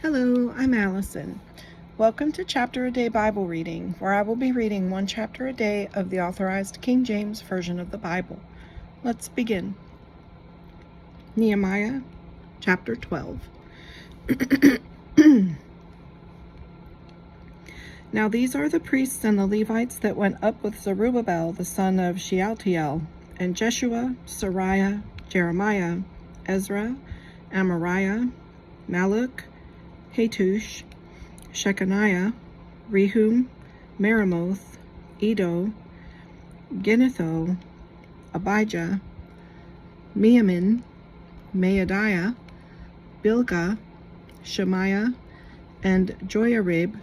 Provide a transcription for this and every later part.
Hello, I'm Allison. Welcome to Chapter a Day Bible Reading, where I will be reading one chapter a day of the Authorized King James Version of the Bible. Let's begin. Nehemiah Chapter 12. Now these are the priests and the Levites that went up with Zerubbabel the son of Shealtiel, and Jeshua, Sariah, Jeremiah, Ezra, Amariah, Malluch, Hattush, Shechaniah, Rehum, Meremoth, Edo, Ginnetho, Abijah, Miamin, Maadiah, Bilgah, Shemaiah, and Joiarib,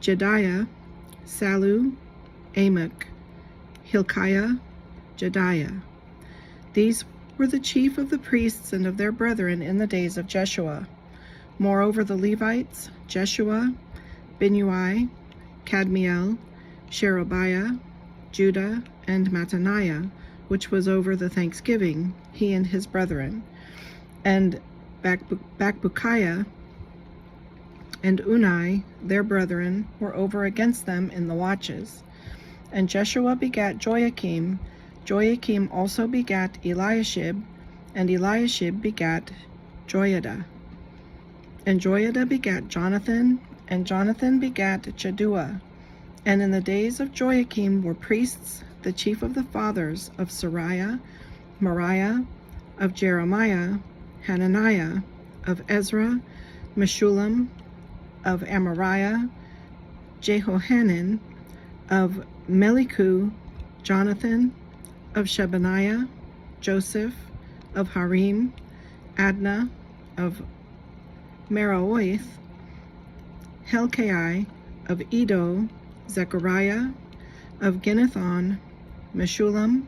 Jediah, Salu, Amok, Hilkiah, Jediah. These were the chief of the priests and of their brethren in the days of Jeshua. Moreover, the Levites, Jeshua, Binnui, Kadmiel, Sherebiah, Judah, and Mattaniah, which was over the thanksgiving, he and his brethren, and Bakbukiah and Unai, their brethren, were over against them in the watches. And Jeshua begat Joachim, Joachim also begat Eliashib, and Eliashib begat Joiada. And Joiada begat Jonathan, and Jonathan begat Jaddua. And in the days of Joachim were priests, the chief of the fathers of Sariah, Moriah, of Jeremiah, Hananiah, of Ezra, Meshullam, of Amariah, Jehohanan, of Melichu, Jonathan, of Shebaniah, Joseph, of Harim, Adnah, of Meroith, Helkai, of Edo, Zechariah, of Ginnethon, Meshullam,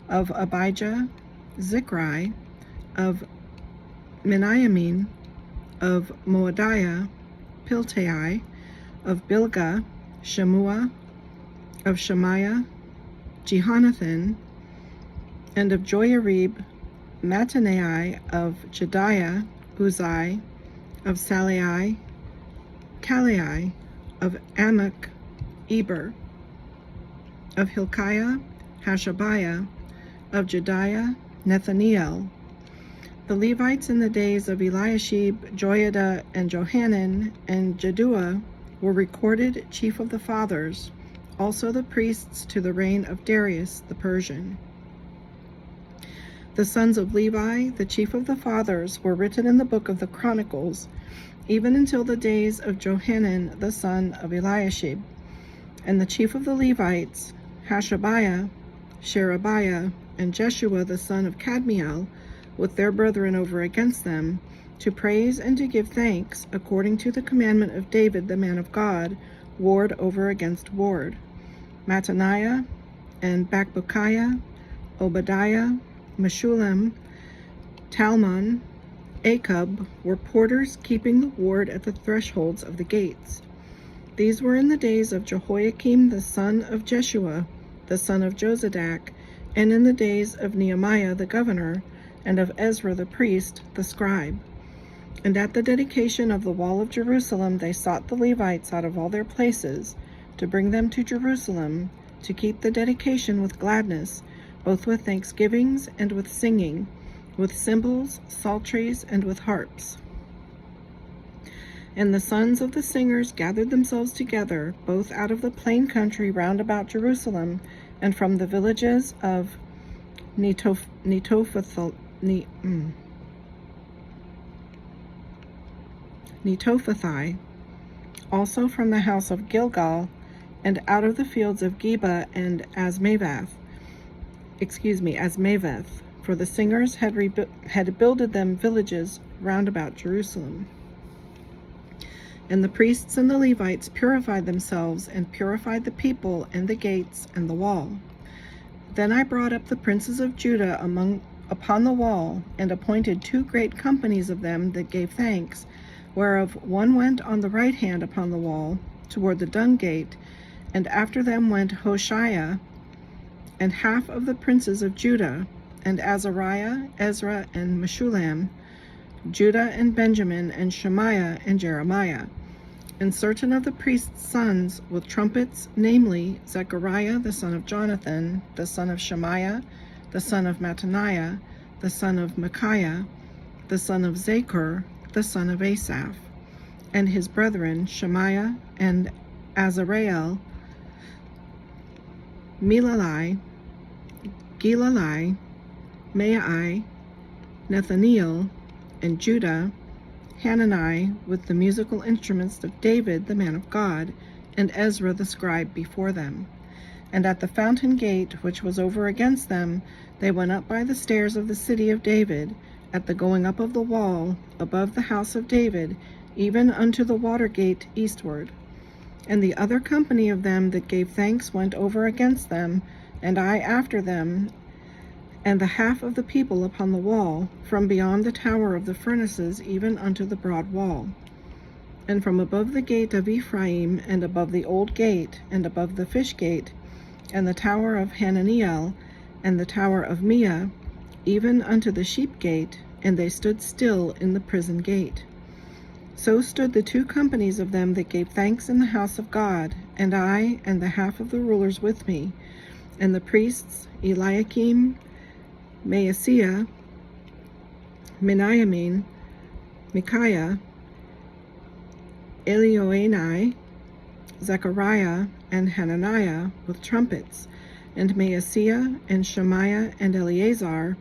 of Abijah, Zichri, of Miniamin, of Moadiah, Piltai, of Bilgah, Shemua, of Shemaiah, Jehonathan, and of Joiarib, Mattaniah, of Jediah, Uzai, of Salai, Kalai, of Amok, Eber, of Hilkiah, Hashabiah, of Jediah, Nethaniel. The Levites in the days of Eliashib, Joiada, and Johanan, and Jaddua were recorded chief of the fathers, also the priests to the reign of Darius the Persian. The sons of Levi, the chief of the fathers, were written in the book of the Chronicles, even until the days of Johanan the son of Eliashib. And the chief of the Levites, Hashabiah, Sherebiah, and Jeshua the son of Kadmiel, with their brethren over against them, to praise and to give thanks, according to the commandment of David the man of God, ward over against ward. Mattaniah, and Bakbukiah, Obadiah, Meshullam, Talmon, Akub were porters keeping the ward at the thresholds of the gates. These were in the days of Jehoiakim the son of Jeshua, the son of Jozadak, and in the days of Nehemiah the governor, and of Ezra the priest, the scribe. And at the dedication of the wall of Jerusalem they sought the Levites out of all their places, to bring them to Jerusalem, to keep the dedication with gladness, both with thanksgivings and with singing, with cymbals, psalteries, and with harps. And the sons of the singers gathered themselves together, both out of the plain country round about Jerusalem, and from the villages of Netophathi, also from the house of Gilgal, and out of the fields of Geba and Asmaveth, for the singers had builded them villages round about Jerusalem. And the priests and the Levites purified themselves, and purified the people, and the gates, and the wall. Then I brought up the princes of Judah upon the wall, and appointed 2 great companies of them that gave thanks, whereof one went on the right hand upon the wall, toward the dung gate, and after them went Hoshea, and half of the princes of Judah, and Azariah, Ezra, and Meshullam, Judah and Benjamin, and Shemaiah and Jeremiah, and certain of the priests' sons with trumpets, namely Zechariah the son of Jonathan, the son of Shemaiah, the son of Mattaniah, the son of Micaiah, the son of Zachor, the son of Asaph, and his brethren Shemaiah and Azareel, Milalai, Gilalai, Maai, Nathaniel, and Judah, Hanani with the musical instruments of David the man of God, and Ezra the scribe before them. And at the fountain gate which was over against them, they went up by the stairs of the city of David, at the going up of the wall, above the house of David, even unto the water gate eastward. And the other company of them that gave thanks went over against them, and I after them, and the half of the people upon the wall, from beyond the tower of the furnaces even unto the broad wall. And from above the gate of Ephraim, and above the old gate, and above the fish gate, and the tower of Hananiel, and the tower of Mia, even unto the sheep gate, and they stood still in the prison gate. So stood the two companies of them that gave thanks in the house of God, and I, and the half of the rulers with me, and the priests Eliakim, Maaseiah, Miniamin, Micaiah, Elioenai, Zechariah, and Hananiah with trumpets, and Maaseiah, and Shemaiah, and Eleazar,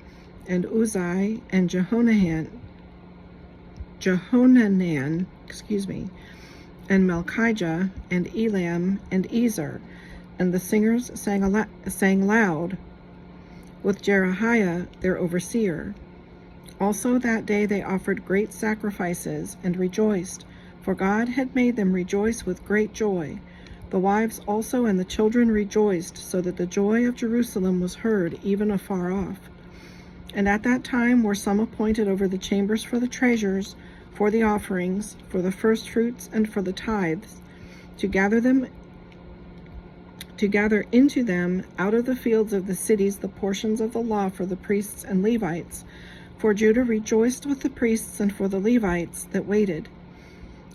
and Uzai, and Jehohanan, and Malchijah, and Elam, and Ezer, and the singers sang loud, with Jerahiah their overseer. Also that day they offered great sacrifices, and rejoiced, for God had made them rejoice with great joy. The wives also and the children rejoiced, so that the joy of Jerusalem was heard even afar off. And at that time were some appointed over the chambers for the treasures, for the offerings, for the firstfruits, and for the tithes, to gather into them out of the fields of the cities the portions of the law for the priests and Levites. For Judah rejoiced with the priests and for the Levites that waited.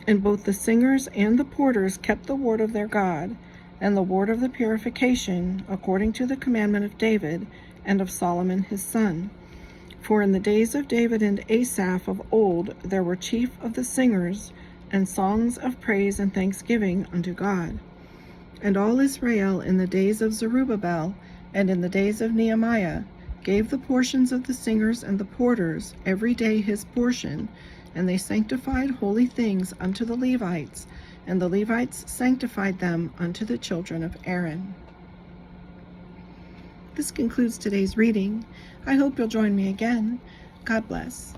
And both the singers and the porters kept the word of their God, and the word of the purification, according to the commandment of David and of Solomon his son. For in the days of David and Asaph of old there were chief of the singers, and songs of praise and thanksgiving unto God. And all Israel in the days of Zerubbabel, and in the days of Nehemiah, gave the portions of the singers and the porters every day his portion, and they sanctified holy things unto the Levites, and the Levites sanctified them unto the children of Aaron. This concludes today's reading. I hope you'll join me again. God bless.